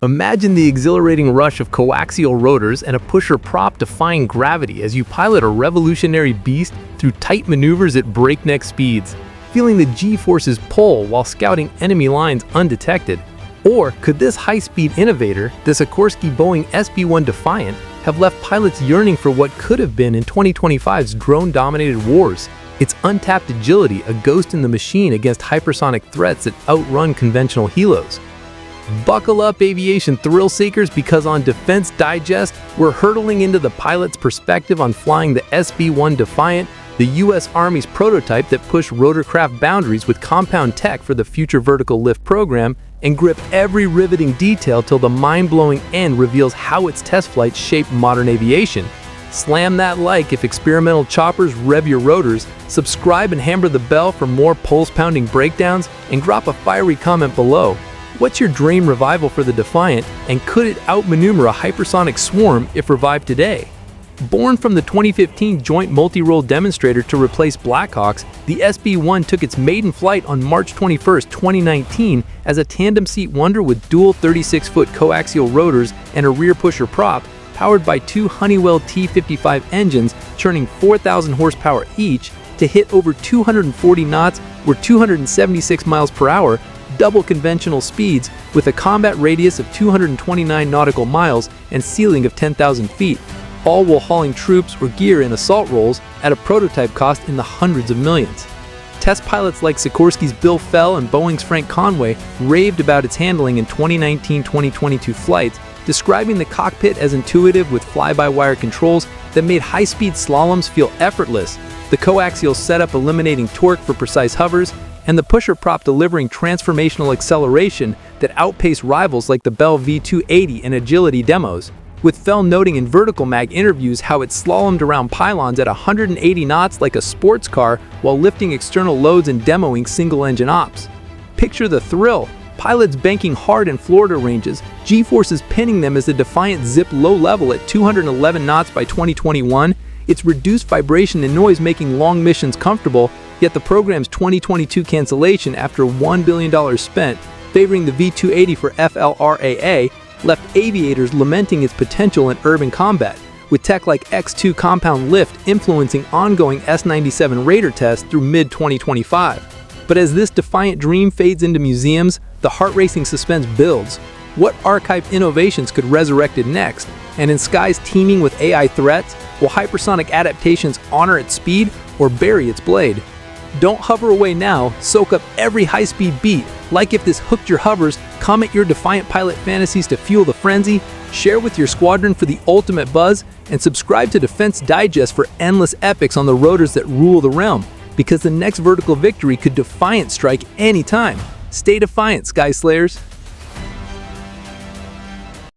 Imagine the exhilarating rush of coaxial rotors and a pusher prop defying gravity as you pilot a revolutionary beast through tight maneuvers at breakneck speeds, feeling the G-forces pull while scouting enemy lines undetected. Or could this high-speed innovator, the Sikorsky-Boeing SB-1 Defiant, have left pilots yearning for what could have been in 2025's drone-dominated wars? Its untapped agility, a ghost in the machine against hypersonic threats that outrun conventional helos. Buckle up, aviation thrill-seekers, because on Defense Digest, we're hurtling into the pilot's perspective on flying the SB-1 Defiant, the U.S. Army's prototype that pushed rotorcraft boundaries with compound tech for the Future Vertical Lift program, and grip every riveting detail till the mind-blowing end reveals how its test flights shape modern aviation. Slam that like if experimental choppers rev your rotors, subscribe and hammer the bell for more pulse-pounding breakdowns, and drop a fiery comment below. What's your dream revival for the Defiant, and could it outmaneuver a hypersonic swarm if revived today? Born from the 2015 Joint Multi-Role Demonstrator to replace Blackhawks, the SB-1 took its maiden flight on March 21, 2019 as a tandem-seat wonder with dual 36-foot coaxial rotors and a rear pusher prop, powered by two Honeywell T55 engines churning 4,000 horsepower each to hit over 240 knots or 276 miles per hour, double conventional speeds with a combat radius of 229 nautical miles and ceiling of 10,000 feet, all while hauling troops or gear in assault roles at a prototype cost in the hundreds of millions. Test pilots like Sikorsky's Bill Fell and Boeing's Frank Conway raved about its handling in 2019-2022 flights, describing the cockpit as intuitive with fly-by-wire controls that made high-speed slaloms feel effortless, the coaxial setup eliminating torque for precise hovers, and the pusher prop delivering transformational acceleration that outpaced rivals like the Bell V280 in agility demos, with Fell noting in Vertical Mag interviews how it slalomed around pylons at 180 knots like a sports car while lifting external loads and demoing single-engine ops. Picture the thrill, pilots banking hard in Florida ranges, G-forces pinning them as the Defiant zipped low level at 211 knots by 2021, its reduced vibration and noise making long missions comfortable, yet the program's 2022 cancellation after $1 billion spent, favoring the V280 for FLRAA, left aviators lamenting its potential in urban combat, with tech like X2 compound lift influencing ongoing S-97 Raider tests through mid-2025. But as this Defiant dream fades into museums, the heart-racing suspense builds. What archived innovations could resurrect it next? And in skies teeming with AI threats, will hypersonic adaptations honor its speed or bury its blade? Don't hover away now, soak up every high-speed beat. Like if this hooked your hovers, comment your Defiant pilot fantasies to fuel the frenzy, share with your squadron for the ultimate buzz, and subscribe to Defense Digest for endless epics on the rotors that rule the realm, because the next vertical victory could Defiant strike anytime. Stay defiant, Sky Slayers.